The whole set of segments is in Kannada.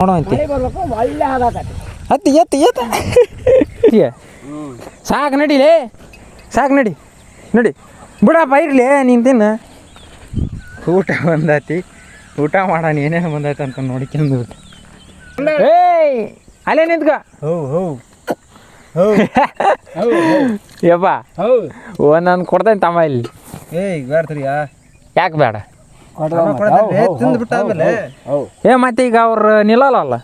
ನೋಡೋ ಅಂತಿ ಒಳ್ಳೆ ಆದಾಕತಿ ಹತ್ತಿ ಸಾಕು ನಡಿಲೇ ಸಾಕು ನಡಿ ಬಿಡಪ್ಪ ಇರಲಿ ನೀನು ತಿನ್ನ ಊಟ ಬಂದಾತಿ ಊಟ ಮಾಡೋಣ ಏನೇನು ಬಂದೈತೆ ಅಂತ ನೋಡ್ಕೊಂಡು ಏಯ್ ಅಲ್ಲೇ ನಿಂತ್ಕ ಯಪ್ಪ ಒಂದೊಂದು ಕೊಡ್ತೇನೆ ತಮ್ಮ ಇಲ್ಲಿ ಬೇಡ್ತೀರಿಯಾ ಯಾಕೆ ಬೇಡ ತಿಂದ್ಬಿಟ್ಟ ಆಮೇಲೆ ಮತ್ತೆ ಈಗ ಅವ್ರು ನಿಲ್ಲಲ್ಲ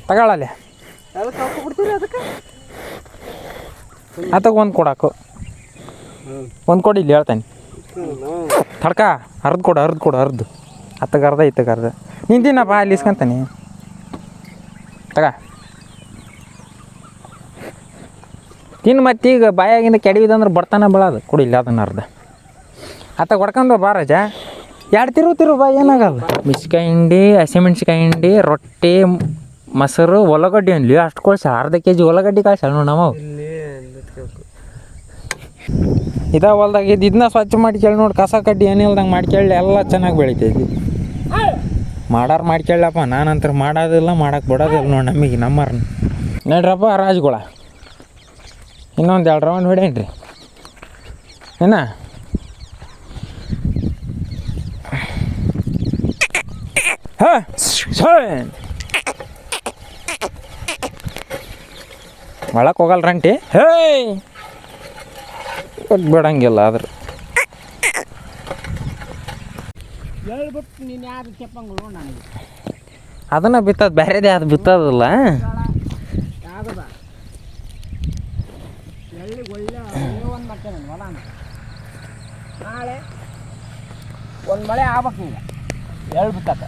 ತಗೊಳ್ಳಲ್ಲ ಅದಕ್ಕೆ ಒಂದು ಕೊಡಾಕು ಒಂದು ಕೊಡಿ ಇಲ್ಲಿ ಹೇಳ್ತಾನೆ ತಡ್ಕ ಅರ್ದು ಕೊಡು ಹತ್ತಗೆ ಅರ್ಧ ಇತ್ತಗೆ ಅರ್ಧ ನೀನು ತಿನ್ನಪ್ಪ ಅಲ್ಲಿ ಇಸ್ಕೊಂತಾನೆ ತಗ ತಿನ್ನು ಮತ್ತೀಗ ಬಾಯಾಗಿಂದ ಕೆಡವಿದಂದ್ರೆ ಬರ್ತಾನೆ ಬೆಳೋದು ಕೊಡಿಲ್ಲ ಅದನ್ನು ಅರ್ಧ ಹತ್ತಗೆ ಹೊಡ್ಕೊಂಡು ಬಾರಜ ಎರಡು ತಿರು ಬಾ ಏನಾಗಲ್ಲ ಮೆಣ್ಸಿಕಾಯಿ ಹಿಂಡಿ ಹಸಿಮೆಣ್ಸಿಕಾಯಿ ಹಿಂಡಿ ರೊಟ್ಟಿ ಮೊಸರು ಉಳ್ಳಾಗಡ್ಡಿ ಅನ್ಲಿ ಅಷ್ಟು ಕಳ್ಸ ಅರ್ಧ ಕೆಜಿ ಉಳ್ಳಾಗಡ್ಡಿ ಕಳ್ಸ ನೋಡಿ ನಾವು ಇದೇ ಹೊಲ್ದಾಗ ಇದನ್ನ ಸ್ವಚ್ಛ ಮಾಡ್ಕೇಳಿ ನೋಡಿ ಕಸ ಕಡ್ಡಿ ಏನಿಲ್ದಂಗೆ ಮಾಡ್ಕೇಳಿ ಎಲ್ಲ ಚೆನ್ನಾಗಿ ಬೆಳಿತೈತಿ ಮಾಡಾರು ಮಾಡ್ಕೇಳಪ್ಪ ನಾನಂತರ ಮಾಡೋದಿಲ್ಲ ಮಾಡಕ್ಕೆ ಬಿಡೋದಿಲ್ಲ ನೋಡಿ ನಮಗೆ ನಮ್ಮರ್ನ ನೋಡ್ರಪ್ಪ ರಾಜ್ಗಳ ಇನ್ನೊಂದು 2 ರೌಂಡ್ ಹೊಡೇನ್ರಿ ಏನ ಒಳಕ್ಕೆ ಹೋಗಲ್ಲ ರಂಟಿ ಹೇಯ್ ಬಿಡಂಗಿಲ್ಲ ಆದ್ರೆ ಹೇಳ್ಬಿಟ್ಟು ನೀನು ಯಾರು ಕೆಪ್ಪಂಗಳು ನನಗೆ ಅದನ್ನು ಬಿತ್ತದ ಬೇರೆದೇ ಅದು ಬಿತ್ತೋದಿಲ್ಲ ಯಾವ್ದದ ಎಳ್ಳಿಗೆ ಒಳ್ಳೆ ಒಂದು ಮಾಡ್ತೇನೆ ಹೊಲಾನ ನಾಳೆ ಒಂದು ಮಳೆ ಆಗ್ಬೇಕು ಈಗ ಎಳ್ಳು ಬಿತ್ತಕ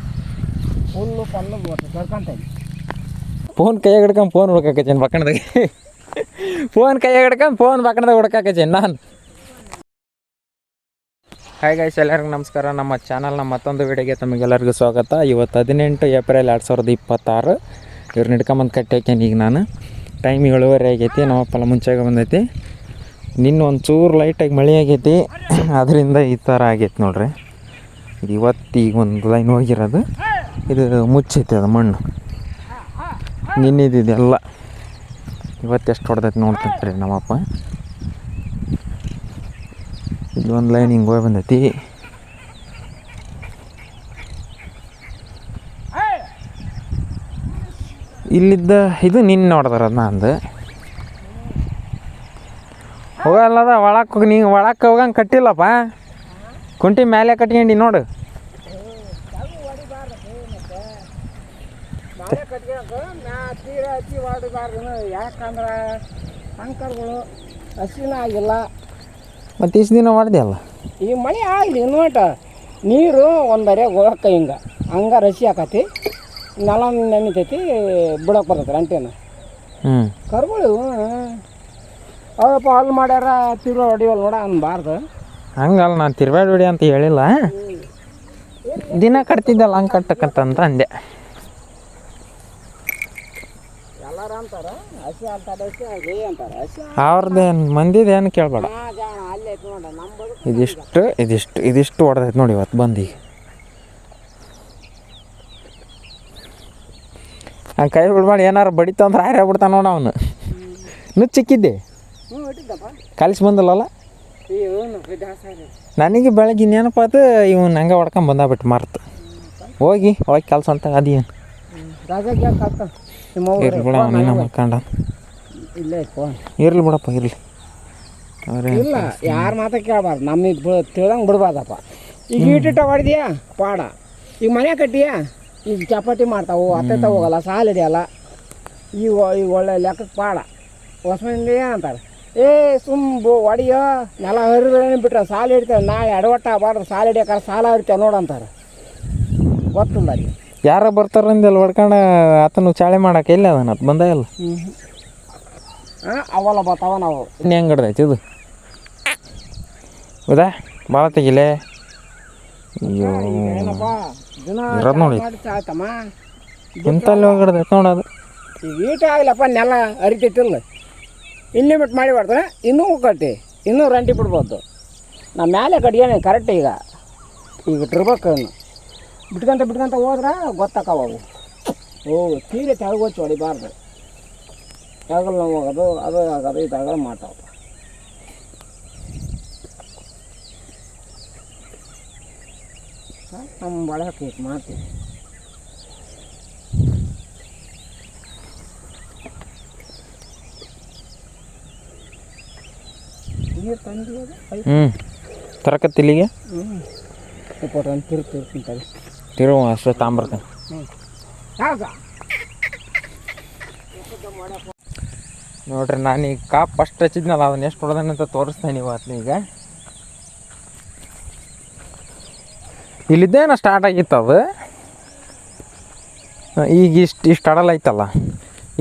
ಫುಲ್ಲು ಕಲ್ಲು ಕಳ್ಕೊಂತೇನೆ ಫೋನ್ ಕೈಯಾಗ ಹಿಡ್ಕೊಂಡು ಫೋನ್ ಹುಡ್ಕಾಕತ್ತೇನೆ ಬಕ್ಕಣದಾಗ ಫೋನ್ ಕೈಯಾಗ ಹಿಡ್ಕೊಂಡು ಫೋನ್ ಬಕ್ಕಣದಾಗ ಹುಡ್ಕಾಕತ್ತೇನೆ ನಾನು ಹಾಯ್ ಗೈಸ್ ಎಲ್ಲರಿಗೂ ನಮಸ್ಕಾರ. ನಮ್ಮ ಚಾನಲ್ನ ಮತ್ತೊಂದು ವಿಡಿಯೋಗೆ ತಮಗೆಲ್ಲರಿಗೂ ಸ್ವಾಗತ. ಇವತ್ತು 18 ಏಪ್ರಿಲ್ 2026 ಇವ್ರನ್ನ ಹಿಡ್ಕೊಂಬಂದು ಕಟ್ಟಾಕೇನೆ ಈಗ ನಾನು. ಟೈಮ್ 7:30 ಆಗೈತಿ. ನಮ್ಮಪ್ಪಲ್ಲ ಮುಂಚೆಗೆ ಬಂದೈತಿ. ನಿನ್ನ ಒಂಚೂರು ಲೈಟಾಗಿ ಮಳೆ ಆಗೈತಿ, ಅದರಿಂದ ಈ ಥರ ಆಗೈತಿ ನೋಡ್ರಿ. ಇದು ಈಗ ಒಂದು ಲೈನ್ ಹೋಗಿರೋದು, ಇದು ಮುಚ್ಚೈತಿ ಅದು ಮಣ್ಣು. ನಿನ್ನಿದೆಲ್ಲ ಇವತ್ತೆಷ್ಟು ಹೊಡೆದೈತಿ ನೋಡ್ತಂತ್ರಿ ನಮ್ಮಪ್ಪ. ಇಲ್ಲಿ ಒಂದು ಲೈನ್ ಹಿಂಗೆ ಹೋಗಿ ಬಂದೈತಿ. ಇಲ್ಲಿದ್ದ ಇದು ನಿನ್ನ ನೋಡ್ದಾರ ನಂದು ಹೋಗಲ್ಲದ ಒಳಕ್ಕೆ. ನೀವು ಒಳಕ್ಕೆ ಹೋಗಂಗೆ ಕಟ್ಟಿಲ್ಲಪ್ಪ, ಕುಂಟಿ ಮೇಲೆ ಕಟ್ಕೊಂಡು ನೋಡು. ಯಾಕಂದ್ರೆ ಅಂಕರ್ಗಳು ಹಸಿನ ಆಗಿಲ್ಲ. ಮತ್ತು ಇಷ್ಟು ದಿನ ಮಾಡಿದೆಯಲ್ಲ, ಈ ಮಳೆ ಆಗಲಿ ನೋಟ ನೀರು ಒಂದರೆ ಹೋಗಕ್ಕ ಹಂಗೆ ರಸಿ ಹಾಕತಿ, ನೆಲ ನೆನಿತೈತಿ, ಬಿಡೋಕೆ ಬರ್ತೈತೆ ಅಂಟೇನ ಕರ್ಗಳು ಅವಪ್ಪ ಅಲ್ಲಿ ಮಾಡ್ಯಾರ ತಿರ್ಗಾ ಹೊಡಿವಲ್ಲ ನೋಡ ಅನ್ಬಾರ್ದು. ಹಂಗಲ್ಲ, ನಾನು ತಿರ್ಗಾಡಿ ಹೊಡಿ ಅಂತ ಹೇಳಿಲ್ಲ, ದಿನ ಕಟ್ತಿದ್ದಲ್ಲ ಹಂಗೆ ಕಟ್ಟಕ್ಕಂತ ಅಂದೆ. ಎಲ್ಲಾರು ಅಂತಾರ ಹಸಿ ಅಂತಾರೆ, ಹಸಿ ಆಗಿ ಅಂತಾರೆ ಹಸಿ. ಅವ್ರದ್ದೇನು ಮಂದಿದೇನು ಕೇಳಬೇಡ. ಅಲ್ಲೇ ನೋಡ ನಂಬೋದು ಇದಿಷ್ಟು ಹೊಡೆದೈತೆ ನೋಡಿ ಇವತ್ತು ಬಂದೀಗ. ಹಂಗೆ ಕೈ ಬಿಡ್ಮಾಡಿ ಏನಾರು ಬಡಿತು ಅಂದ್ರೆ ಹಾರೇ ಬಿಡ್ತಾನೆ ನೋಡ ಅವನು. ನುಚ್ಚಿಕ್ಕಿದ್ದೆ ಕಲಿಸಿ ಬಂದಲ್ಲಲ್ಲ ನನಗೆ ಬೆಳಗ್ಗೆ ಇನ್ನೇನಪ್ಪ ಅದು ಇವನು ಹಂಗೆ ಹೊಡ್ಕೊಂಡು ಬಂದಾಬಿಟ್ಟು ಮರ್ತು ಹೋಗಿ ಕೆಲಸ ಅಂತ ಅದೇನು ಇರ್ಲಿ ಬಿಡ, ಅವನೇನ ಮಕ್ಕಂಡ. ಇರ್ಲಿ ಬಿಡಪ್ಪ, ಇರಲಿ. ಇಲ್ಲ ಯಾರು ಮಾತ ಕೇಳಬಾರ್ದು, ನಮಗೆ ತಿಳ್ದಂಗೆ ಬಿಡ್ಬಾರ್ದಪ್ಪ. ಈಗ ಇಟ್ಟಿಟ್ಟ ಹೊಡೆದಿಯಾ ಪಾಡ, ಈಗ ಮನೆ ಕಟ್ಟಿಯಾ, ಈಗ ಚಪಾತಿ ಮಾಡ್ತಾವು ಅತ್ತ ಹೋಗಲ್ಲ, ಸಾಲು ಹಿಡಿಯಲ್ಲ. ಈಗ ಒಳ್ಳೆ ಲೆಕ್ಕಕ್ಕೆ ಪಾಡ. ಹೊಸ ಮಂದಿ ಏನಂತಾರೆ, ಹೊಡಿಯೋ ನೆಲ ಹರಿದ್ರೆ ಬಿಟ್ರೆ ಸಾಲು ಹಿಡಿತೇವೆ, ನಾಳೆ ಎಡವಟ್ಟ ಬಾರ್ದು ಸಾಲು ಹಿಡಿಯೋಕೆ ಸಾಲ ಹಿಡಿತೇವೆ ನೋಡಂತಾರೆ. ಗೊತ್ತಿಲ್ಲ ಅಲ್ಲಿ ಯಾರ ಬರ್ತಾರಂದೆಲ್ಲ ಹೊಡ್ಕೊಂಡು ಆತನು ಚಾಳೆ ಮಾಡಕ್ಕೆ ಇಲ್ಲ ಅದನ್ನ ಅದು ಬಂದ ಇಲ್ಲ. ಅವಲ್ಲ ಬರ್ತಾವ ನಾವು ಇನ್ನು ಹೆಂಗೆ ಹಿಡ್ದೈತಿ ಇದು ಹೌದಾ? ಭಾಳ ತೆಗಿಲೆ. ಅಯ್ಯೋ ಇರೋದು ನೋಡಿ ಇಂಥಲ್ಲಿ ಹೋಗಿ ಹಿಡ್ದೈತೆ ನೋಡೋದು. ಈಗ ಈಟ ಆಗಿಲ್ಲಪ್ಪ, ನೆಲ ಹರಿತೈತಿಲ್ಲ, ಇನ್ನೂ ಬಿಟ್ಟು ಮಾಡಿ ಬರ್ತಾನೆ, ಇನ್ನೂ ಕಟ್ಟಿ ಇನ್ನೂ ರಂಟಿ ಬಿಡ್ಬೋದು. ನಾ ಮೇಲೆ ಕಟ್ಗೇನೆ ಕರೆಕ್ಟ್. ಈಗ ಇಟ್ಟಿರ್ಬೇಕು, ಬಿಟ್ಕೊಂತ ಹೋದ್ರೆ ಗೊತ್ತಾಕವು. ತೀರೆ ತೆಳಗೊಚ್ಚಿ ಹೊಡಿಬಾರ್ದು. ತೆಳಗಲ್ ನೋವು ಆಗೋದು ಅದು ಆಗೋದು ಇದಾಗೋದು ಮಾಡ್ತಾವ. ನಮ್ಮ ಬಳಕೆ ಮಾಡ್ತೀವಿ. ನೀರು ತಂದು ತರಕತ್ತಿಲ್ಲಿಗೆ ತಿರ್ತಾರೆ ತಿರು ಅಷ್ಟು ತಾಂಬರ್ತೇನೆ. ನೋಡ್ರಿ ನಾನೀಗ ಕಾಪ್ ಫಸ್ಟ್ ಹಚ್ಚಿದ್ನಲ್ಲ ಅದನ್ನ ಎಷ್ಟು ಹೊಡೆದಾನೆ ಅಂತ ತೋರಿಸ್ತೇನೆ ಇವತ್ತು. ಈಗ ಇಲ್ಲಿದ್ದೇನ ಸ್ಟಾರ್ಟ್ ಆಗಿತ್ತು ಅದು. ಈಗ ಇಷ್ಟು ಅಡಲ್ ಐತಲ್ಲ,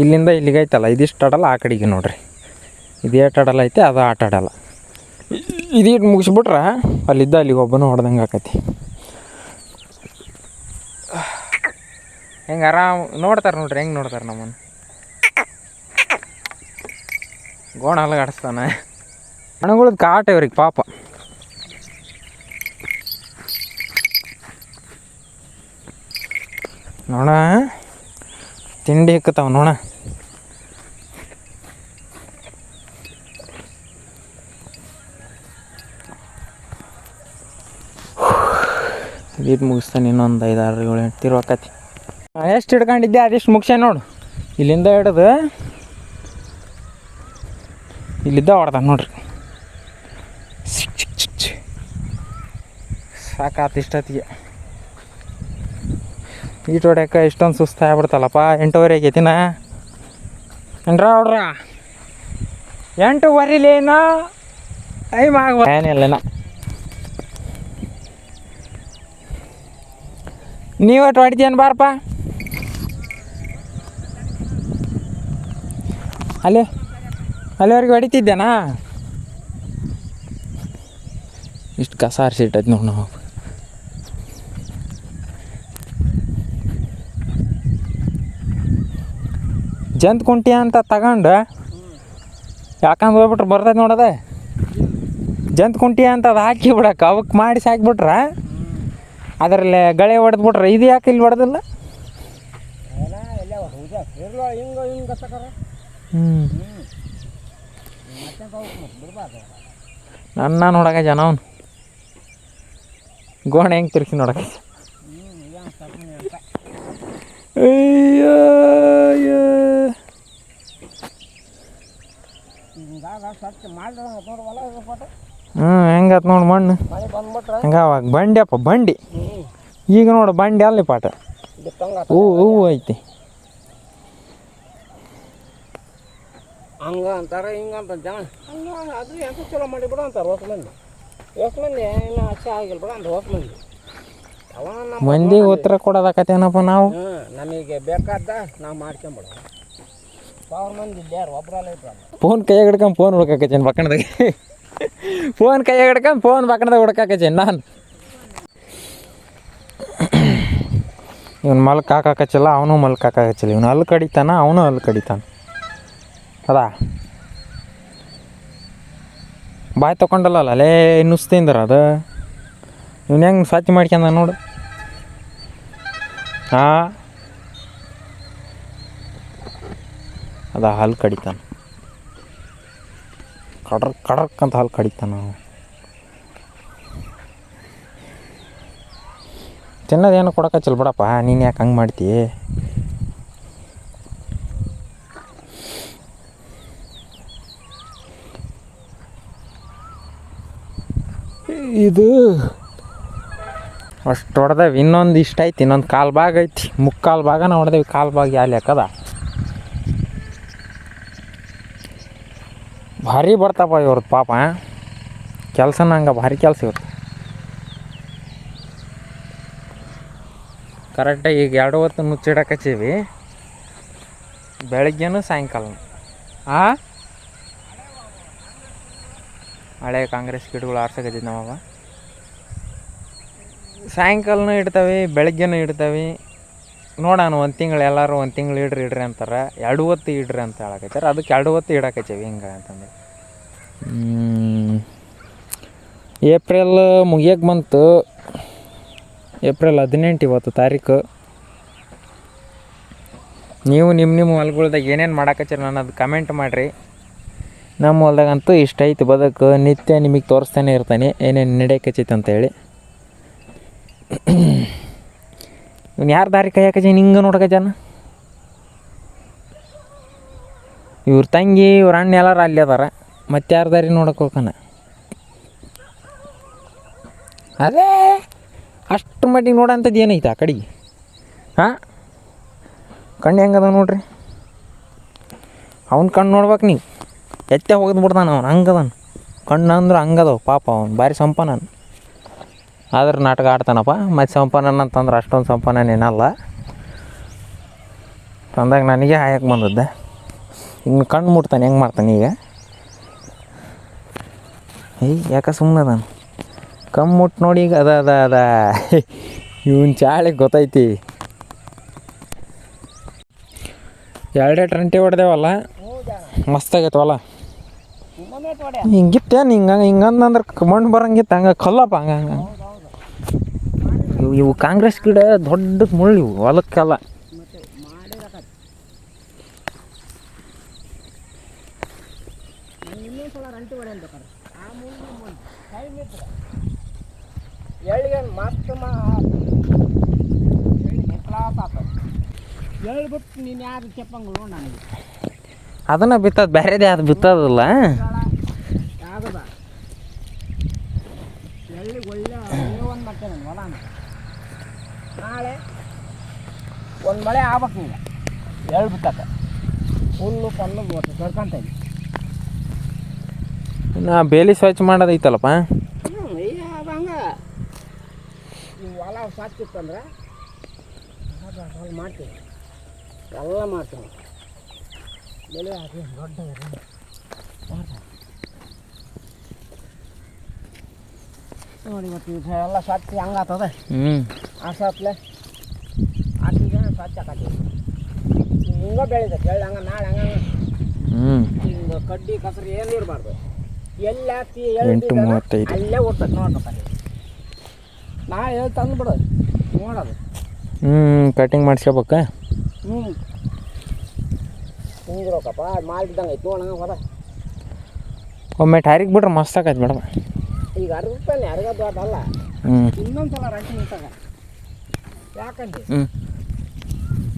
ಇಲ್ಲಿಂದ ಇಲ್ಲಿಗೆ ಐತಲ್ಲ, ಇದಿಷ್ಟು ಅಡಲ್ಲ ಆ ಕಡೆಗೆ ನೋಡ್ರಿ. ಇದು ಎಷ್ಟು ಅಡಲ್ ಐತೆ ಅದು ಆಟ ಆಡಲ್ಲ. ಇದೀಟ್ ಮುಗಿಸ್ಬಿಟ್ರೆ ಅಲ್ಲಿದ್ದ ಅಲ್ಲಿಗೆ ಒಬ್ಬನು ಹೊಡೆದಂಗೆ ಆಕತಿ. ಹೆಂಗೆ ಆರಾಮ್ ನೋಡ್ತಾರೆ ನೋಡ್ರಿ, ಹೆಂಗೆ ನೋಡ್ತಾರೆ ನಮ್ಮನ್ನು. ಗೋಣ ಅಲ್ಲಿಗೆ ಆಡಿಸ್ತಾನೆ. ಹಣಗಳದ್ದು ಕಾಟ ಇವ್ರಿಗೆ ಪಾಪ. ನೋಡ ತಿಂಡಿ ಇಕ್ಕತಾವ ನೋಡ. ಇದು ಮುಗಿಸ್ತಾನೆ ಇನ್ನೊಂದು 5, 6, 7, 8 ತಿರ್ವಾಕತಿ. ಎಷ್ಟು ಹಿಡ್ಕೊಂಡಿದ್ದೆ ಅದಿಷ್ಟು ಮುಗಿಸ ನೋಡು. ಇಲ್ಲಿಂದ ಹಿಡಿದು ಇಲ್ಲಿದ್ದ ಹೊಡ್ದ ನೋಡ್ರಿ. ಸಾಕಾತು ಇಷ್ಟೊತ್ತಿಗೆ. ಈಟ್ ಹೊಡ್ಯಾಕ ಇಷ್ಟೊಂದು ಸುಸ್ತು ಆಗ್ಬಿಡ್ತಲ್ಲಪ್ಪ. 8:30 ಆಗೈತಿನ ಏನ್ರ ಹೊಡ್ರ 8:30ಲೇನ ಟೈಮ್ ಆಗ ಏನಿಲ್ಲನ. ನೀವು ಒಟ್ಟು ಹೊಡಿತೀಯನ್ ಬಾರಪ್ಪ. ಅಲ್ಲಿವರೆಗೆ ಹೊಡಿತಿದ್ದೇನಾ? ಇಷ್ಟು ಕಸ ಆರಿಸಿಟ್ಟೈತೆ ನೋಡಿ ನಾವು. ಜಂತ್ ಕುಂಟಿ ಅಂತ ತಗೊಂಡು ಯಾಕಂದ್ರೆ ಹೋಗ್ಬಿಟ್ರೆ ಬರ್ತೈತೆ ನೋಡದೆ. ಜಂತ್ ಕುಂಟಿ ಅಂತ ಅದು ಹಾಕಿ ಬಿಡಕ್ಕೆ ಅವಕ್ಕೆ ಮಾಡಿ ಸಾಕಿಬಿಟ್ರೆ ಅದರಲ್ಲಿ ಗಳೆ ಹೊಡೆದ್ಬಿಟ್ರೆ ಇದು ಯಾಕೆ ಇಲ್ಲಿ ಹೊಡೆದಿಲ್ಲ? ನನ್ನ ನೋಡಕ ಜನ ಅವನು ಗೋಣೆ ಹೆಂಗೆ ತಿರ್ಸಿ ನೋಡಕ. ಅಯ್ಯೋ ಹೆಂಗತ್ ನೋಡಿ ಮಣ್ಣು ಹಂಗ ಅವಾಗ ಬಂಡಿಯಪ್ಪ ಬಂಡಿ. ಈಗ ನೋಡು ಬಂಡಿ ಅಲ್ಲಿ ಪಾಠ ಹೂವು ಐತಿ. ಹಂಗ ಅಂತಾರೆ ಹಿಂಗಂತ ಜನ ಹಂಗ ಅದು ಎಂತ ಚಲೋ ಮಾಡಿ ಬಿಡು ಅಂತಾರೆ ಹೊಸ ಮಂದಿ. ಇನ್ನೂ ಆಸೆ ಆಗಿಲ್ಲ ಬಿಡ ಅಂತ ಹೊಸ ಮಂದಿ. ಮಂದಿಗೆ ಉತ್ತರ ಕೊಡೋದಾಕತ್ತೇನಪ್ಪ ನಾವು. ನಮಗೆ ಬೇಕಾದ ನಾವು ಮಾಡ್ಕೊಂಬಿಡ. 1000 ಮಂದಿ ಇಲ್ಲಿ ಯಾರು ಒಬ್ಬರಲ್ಲ ಇಬ್ಬರಲ್ಲ. ಫೋನ್ ಕೈಯಾಗ ಹಿಡ್ಕೊಂಡು ಫೋನ್ ಹುಡ್ಕಾಕತ್ತೇನೆ ಬಕ್ಕಣದಾಗೆ. ಫೋನ್ ಕೈಯಾಗ ಹಿಡ್ಕೊಂಡು ಫೋನ್ ಬಕ್ಕಣದಾಗ ಹುಡ್ಕಾಕತ್ತೇನೆ ನಾನು. ಇವನು ಮಲ್ಕ್ ಹಾಕಾಕಚ್ಚಿಲ್ಲ, ಅವನು ಮಲ್ಕ್ ಹಾಕಾಕಚ್ಚಿಲ್ಲ. ಇವನು ಅಲ್ಲಿ ಕಡಿತಾನ, ಅವನು ಅಲ್ಲಿ ಕಡಿತಾನ. ಅದಾ ಬಾಯ್ ತೊಗೊಂಡಲ್ಲ ಅಲ್ಲೇ ನುಸ್ತಿಂದ್ರ ಅದು. ಇವನು ಹೆಂಗೆ ಸ್ವಚ್ಛ ಮಾಡ್ಕೊಂಡ ನೋಡು. ಹಾಂ ಅದ ಹಾಲು ಕಡಿತಾನ, ಕಡ್ರಕ್ ಅಂತ ಹಾಲು ಕಡಿತಾನ. ತಿನ್ನೋದೇನು ಕೊಡಕಚ್ಚಿಲ್ಲ ಬಿಡಪ್ಪ. ನೀನು ಯಾಕೆ ಹಂಗೆ ಮಾಡ್ತೀ? ಇದು ಅಷ್ಟು ಹೊಡೆದೇವಿ. ಇನ್ನೊಂದು ಇಷ್ಟ ಐತಿ, ಇನ್ನೊಂದು ಕಾಲು ಭಾಗ ಐತಿ. ಮುಕ್ಕಾಲು ಭಾಗನ ಹೊಡೆದೇವಿ, ಕಾಲು ಭಾಗ ಯಾಲಿ ಹಾಕದ. ಭಾರಿ ಬರ್ತಾಪ ಇವ್ರದ್ದು ಪಾಪ ಕೆಲಸನ. ಹಂಗೆ ಭಾರಿ ಕೆಲಸ ಇವ್ರದ್ದು. ಕರೆಕ್ಟಾಗಿ ಈಗ 2 ಹೊತ್ತು ಮುಚ್ಚಿಡಕಚ್ಚೀವಿ, ಬೆಳಗ್ಗೆನೂ ಸಾಯಂಕಾಲ. ಹಳೆ ಕಾಂಗ್ರೆಸ್ ಗಿಡಗಳು ಆರ್ಸಕತ್ತಿದ್ದು ನಮಗೆ. ಸಾಯಂಕಾಲನೂ ಇಡ್ತಾವೆ, ಬೆಳಗ್ಗೆನೂ ಇಡ್ತಾವೆ. ನೋಡೋಣ ಒಂದು ತಿಂಗಳು ಎಲ್ಲರೂ 1 ತಿಂಗಳು ಇಡ್ರಿ ಅಂತಾರೆ. 2 ಹೊತ್ತು ಇಡ್ರಿ ಅಂತ ಹೇಳಕತ್ತಾರೆ. ಅದಕ್ಕೆ 2 ಹೊತ್ತು ಇಡಕಚ್ಚೇವಿ ಹಿಂಗೆ ಅಂತಂದ್ರೆ. ಏಪ್ರಿಲ್ ಮುಗಿಯಕ್ಕೆ ಬಂತು. ಏಪ್ರಿಲ್ 18 ಇವತ್ತು ತಾರೀಕು. ನೀವು ನಿಮ್ಮ ಹೊಲ್ಗಳ್ದಾಗ ಏನೇನು ಮಾಡಾಕತ್ತೀರಿ ಅನ್ನೋದು ಕಮೆಂಟ್ ಮಾಡಿರಿ. ನಮ್ಮ ಹೊಲ್ದಾಗಂತೂ ಇಷ್ಟ ಐತಿ ಬದುಕು. ನಿತ್ಯ ನಿಮಗೆ ತೋರಿಸ್ತಾನೆ ಇರ್ತಾನೆ ಏನೇನು ನಡೆಯಕತ್ತೈತೆ ಅಂತೇಳಿ. ಇವ್ನು ಯಾರು ದಾರಿ ಕಾಯಕತ್ತೀನಿ ಹಿಂಗೆ ನೋಡಕತ್ತಾನ. ಇವ್ರ ತಂಗಿ ಇವ್ರ ಅಣ್ಣ ಎಲ್ಲಾರು ಅಲ್ಲಿ ಅದಾರ, ಮತ್ತೆ ಯಾರು ದಾರಿ ನೋಡಕ್ಕೆ ಹೋಗ್ತಾನ. ಅದೇ ಅಷ್ಟು ಮಟ್ಟಿಗೆ ನೋಡೋಂಥದ್ದು ಏನೈತೆ ಆ ಕಡೆಗೆ? ಹಾಂ, ಕಣ್ಣು ಹೆಂಗದ ನೋಡ್ರಿ. ಅವ್ನ ಕಣ್ಣು ನೋಡ್ಬೇಕು ನೀವು. ಎತ್ತೆ ಹೋಗಿದ್ ಬಿಡ್ತಾನೆ ಅವ್ನು, ಹಂಗದಾನ ಕಣ್ಣು ಅಂದ್ರೆ ಹಂಗದವ. ಪಾಪ ಅವ್ನು ಭಾರಿ ಸಂಪನ್ನ. ಆದ್ರೆ ನಾಟಕ ಆಡ್ತಾನಪ್ಪ. ಮತ್ತು ಸಂಪನ್ನ ಅಂತಂದ್ರೆ ಅಷ್ಟೊಂದು ಸಂಪನ್ನೇನಲ್ಲ. ತಂದಾಗ ನನಗೆ ಹಾಯಕ್ಕೆ ಬಂದದ್ದೆ. ಹಿಂಗೆ ಕಣ್ಣು ಮುಟ್ತಾನೆ, ಹೆಂಗೆ ಮಾಡ್ತಾನೆ ಈಗ? ಯಾಕೆ ಸುಮ್ಮನೆ ಅದಾನ? ಕಣ್ಣು ಮುಟ್ಟು ನೋಡಿ ಈಗ ಅದ ಇವನ್ ಚಾಳಿಗೆ ಗೊತ್ತೈತಿ. 2 ರಂಟೆ ಹೊಡೆದೇವಲ್ಲ, ಮಸ್ತಾಗೈತವಲ್ಲ. ಹಿಂಗಿತ್ತೇನು ಹಿಂಗಂದ್ರೆ ಮಣ್ಣು ಬರಂಗಿತ್ತು. ಹಂಗೆ ಕಲ್ಲಪ್ಪ ಹಂಗೆ ಇವು ಕಾಂಗ್ರೆಸ್ ಗಿಡ ದೊಡ್ಡ ಮುಳ್ಳು ಇವು ಹೊಲಕ್ಕೆಲ್ಲ. ಹೇಳ್ಬಿಟ್ಟು ನೀನು ಯಾರು ಚೆಪ್ಪಂಗಳು ನೋಡು ನನಗೆ. ಅದನ್ನು ಬಿತ್ತದ ಬೇರೆದೇ, ಅದು ಬಿತ್ತದಲ್ಲ. ಯಾವ್ದದ ಎಳ್ಳಿಗೆ ಒಳ್ಳೆ ಒಂದು ಮಾಡ್ತೇನೆ ನಾನು ಹೊಲಾನ. ನಾಳೆ ಒಂದು ಮಳೆ ಆಗ್ಬೇಕು ನೀವು ಎಳ್ಳು ಬಿತ್ತಕ್ಕೆ. ಹುಲ್ಲು ಪಲ್ಲು ಕರ್ಕೊಂತ ಇದ್ವಿ. ಇನ್ನು ಬೇಲಿ ಸ್ವಚ್ಛ ಮಾಡೋದೈತಲ್ಲಪ್ಪ. ಅದು ಹಂಗೆ ನೀವು ಹೊಲ ಸ್ವಚ್ಛ ಇತ್ತಂದ್ರೆ ಅದು ಮಾಡ್ತೀವಿ, ಎಲ್ಲ ಮಾಡ್ತೀವಿ. ಬೆಳೆ ಹಾಕಿ ದೊಡ್ಡ ನೋಡಿ. ಇವತ್ತು ಎಲ್ಲ ಸ್ವಚ್ಛ ಹಂಗಾತದ. ಆಸತ್ಲೆ ಹಾಕಿಗೆ ಸ್ವಚ್ಛ ಹಾಕತ್ತೀವಿ. ಹಿಂಗೆ ಬೆಳಿತೈತೆ ಎಳ್ಳು ಹಂಗೆ. ನಾಳೆ ಹಂಗೆ ಹಿಂಗೆ ಕಡ್ಡಿ ಕಸರು ಏನು ಇರಬಾರ್ದು. ಎಲ್ಲಿ ಹಾಕಿ ಅಲ್ಲೇ ಓದ್ತದೆ ನೋಡ್ಬೇಕಲ್ಲಿ. ನಾಳೆ ಎಲ್ಲಿ ತಂದುಬಿಡು ನೋಡೋದು. ಕಟಿಂಗ್ ಮಾಡಿಸ್ಕೋಬೇಕ. ಹಿಂಗಿರೋಕಪ್ಪ ಮಾಲ್ ಬಿದ್ದಂಗೆ ಐತೆ ನೋಡಂಗೆ ಹೋದ. ಒಮ್ಮೆ ಟೈರಿಗೆ ಬಿಡ್ರೆ ಮಸ್ತ್ ಆಕೈತೆ ಮೇಡಮ್. ಈಗ ಅರ್ಧತ್ತಾನೆ ಅರ್ಗದ್ದು ಅದಲ್ಲ. ಇನ್ನೊಂದು ಸಲ ರಂಟಿ ನಿಂತಾಗ ಯಾಕಂದ್ರೆ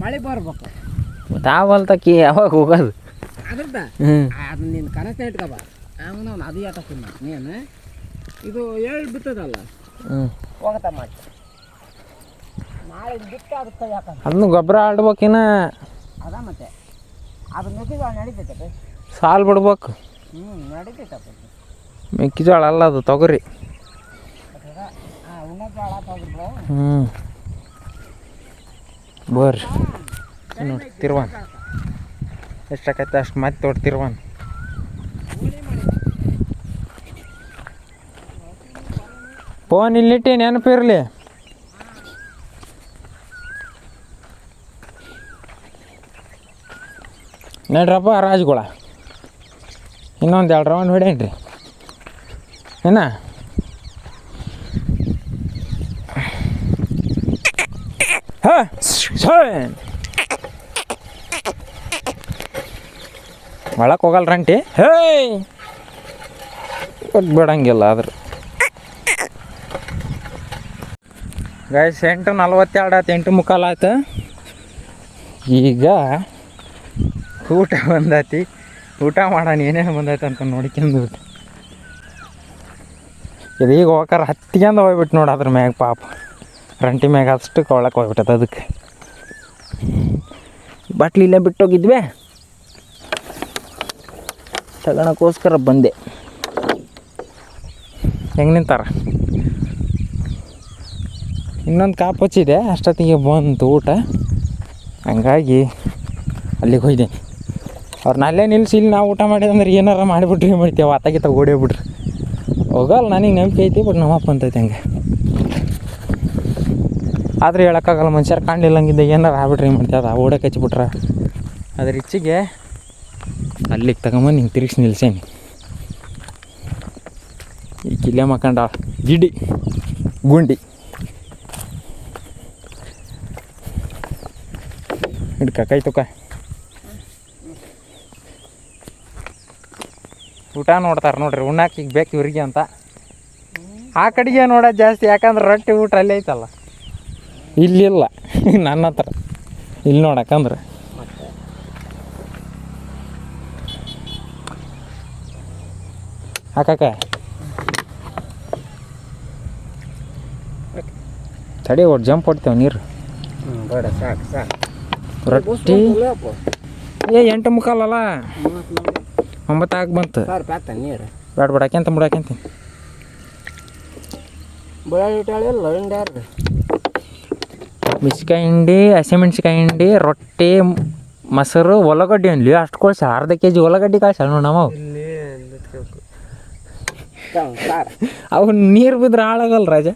ಮಳೆ ಬರ್ಬೇಕು. ತಾವಲ್ತಕ್ಕಿ ಯಾವಾಗ ಹೋಗೋದು ಅದ್ರದ್ದ ಅದನ್ನ ನೀನು ಕನಸೇ ಇಟ್ಕೊಬ. ಹಂಗೆ ನಾವು ಅದು ಯಾತಕ್ಕಿನ್ನ ನೀನು ಇದು ಹೇಳಿ ಬಿತ್ತದಲ್ಲ ಹೋಗತ್ತ ಮಾಡಿ. ನಾಳೆ ಬಿಟ್ಟು ಅದಕ್ಕೆ ಯಾಕಂದ್ರೆ ಅದನ್ನು ಗೊಬ್ಬರ ಆಡ್ಬೇಕಿನ ಅದ ಮತ್ತೆ ಅದು ಮೆಕ್ಕೆಜೋಳ ನಡೀತೈತೆ. ಸಾಲು ಬಿಡ್ಬೇಕು. ನಡೀತೈತಪ್ಪ. ಮೆಕ್ಕೆಜೋಳ ಅಲ್ಲ, ಅದು ತೊಗರಿ. ಉಣ್ಣಜೋಳ ತೊಗರಿ. ಬರ್ರಿ ನೋಡಿ ತಿರ್ವಾನ್ ಎಷ್ಟಾಕೈತೆ ಅಷ್ಟು ಮತ್ತೆ ತೋಟ ತಿರ್ವಾನ್. ಫೋನ್ ಇಲ್ಲಿಟ್ಟು ನೆನಪಿರಲಿ. ನಡ್ರಪ್ಪ ರಾಜ್ಗಳ, ಇನ್ನೊಂದು 2 ರೌಂಡ್ ಹೊಡೇನ್ರಿ ಏನ. ಹಾಂ ಒಳಕ್ಕೆ ಹೋಗಲ್ಲ ರಂಟಿ. ಹೇಯ್ ಬಿಡಂಗಿಲ್ಲ ಆದ್ರೆ. ಗೈಸ್ 8:42 ಆಯ್ತು, 8:45 ಆಯ್ತು. ಈಗ ಊಟ ಬಂದೈತಿ. ಊಟ ಮಾಡೋಣ ಏನೇನು ಬಂದೈತೆ ಅಂತ ನೋಡ್ಕೊಂಡು ಇದು ಈಗ ಹೋಗಾರ ಹತ್ತಿಗೆಂದು ಹೋಗ್ಬಿಟ್ಟು ನೋಡಿ ಅದ್ರ ಮ್ಯಾಗ. ಪಾಪ ರಂಟಿ ಮ್ಯಾಗ ಅಷ್ಟಕ್ಕೆ ಒಳಕ್ಕೆ ಹೋಗ್ಬಿಟ್ಟದ. ಅದಕ್ಕೆ ಬಾಟ್ಲಿ ಇಲ್ಲೇ ಬಿಟ್ಟೋಗಿದ್ವಿ, ತಗೊಳಕ್ಕೋಸ್ಕರ ಬಂದೆ. ಹೆಂಗೆ ನಿಂತಾರ. ಇನ್ನೊಂದು ಕಾಪ್ ಹಚ್ಚಿದೆ, ಅಷ್ಟೊತ್ತಿಗೆ ಬಂತು ಊಟ. ಹಂಗಾಗಿ ಅಲ್ಲಿಗೆ ಹೋಯ್ದೆ. ಅವ್ರನ್ನ ಅಲ್ಲೇ ನಿಲ್ಸಿ ಇಲ್ಲಿ ನಾವು ಊಟ ಮಾಡಿದಂದ್ರೆ ಏನಾರ ಮಾಡಿಬಿಟ್ರಿ ಮಾಡ್ತೇವೆ. ಆತಾಗಿತ್ತ ಓಡೇಬಿಟ್ರಿ. ಹೋಗಲ್ಲ, ನನಗೆ ನಂಬಿಕೆ ಐತಿ. ಬಟ್ ನಮ್ಮಪ್ಪ ಅಂತೈತೆ ಹಂಗೆ. ಆದರೆ ಹೇಳೋಕ್ಕಾಗಲ್ಲ, ಮನುಷ್ಯರು ಕಾಣಲಿಲ್ಲಂಗಿದ್ದ ಏನಾರು ಆಗ್ಬಿಟ್ರಿ ಮಾಡ್ತೇವೆ. ಅದು ಓಡಕ್ಕೆ ಹಚ್ಬಿಟ್ರೆ ಅದ್ರ ಇಚ್ಚಿಗೆ ಅಲ್ಲಿಗೆ ತಗೊಂಬಂದು ಹಿಂಗೆ ತಿರುಗಿಸಿ ನಿಲ್ಸೇನಿ. ಈ ಕಿಲ್ಲೆ ಮಕ್ಕಂಡ ಗಿಡಿ ಗುಂಡಿ ಹಿಡ್ಕ ಕೈ ತುಕ ಊಟ ನೋಡ್ತಾರೆ ನೋಡ್ರಿ ಉಣ್ಣಾಕ ಈಗ ಬೇಕು ಇವ್ರಿಗೆ ಅಂತ ಆ ಕಡೆಗೆ ನೋಡೋದು ಜಾಸ್ತಿ, ಯಾಕಂದ್ರೆ ರೊಟ್ಟಿ ಊಟ ಅಲ್ಲೇ ಐತಲ್ಲ, ಇಲ್ಲಿಲ್ಲ ನನ್ನ ಹತ್ರ ಇಲ್ಲಿ ನೋಡಕ್ಕಂದ್ರೆ ಹಾಕಕ್ಕ ತಡಿ ಒಟ್ಟು ಜಂಪ್ ಹೊಡ್ತೇವೆ ನೀರು. ಬೇಡ ಸಾಕು ಸಾಕು. ರೊಟ್ಟಿ 8:45 9 ಆಗಿ ಬಂತು. ನೀರು ಬೇಡ ಬೇಡ ಹಾಕ್ಯಂತ ಬಿಡಾಕ್ಯಂತೀನಿ. ಬೆಳ್ಳುಳ್ಳಿ ಇಟ್ಟಾಳಿಲ್ಲ ಹಿಂಡ್ಯಾರ್ದು ಮೆಣ್ಸಿಕಾಯಿ ಹಿಂಡಿ, ಹಸಿಮೆಣ್ಸಿಕಾಯಿ ಹಿಂಡಿ, ರೊಟ್ಟಿ, ಮೊಸರು, ಉಳ್ಳಾಗಡ್ಡಿ ಅನ್ಲಿ ಅಷ್ಟು ಕಳ್ಸಿ. ಅರ್ಧ kg ಉಳ್ಳಾಗಡ್ಡಿ ಕಳ್ಸಲ್ಲ ನೋಡಿ ನಾವು. ಅವು ನೀರು ಬಿದ್ರೆ ಹಾಳಾಗಲ್ಲ ರಾಜ.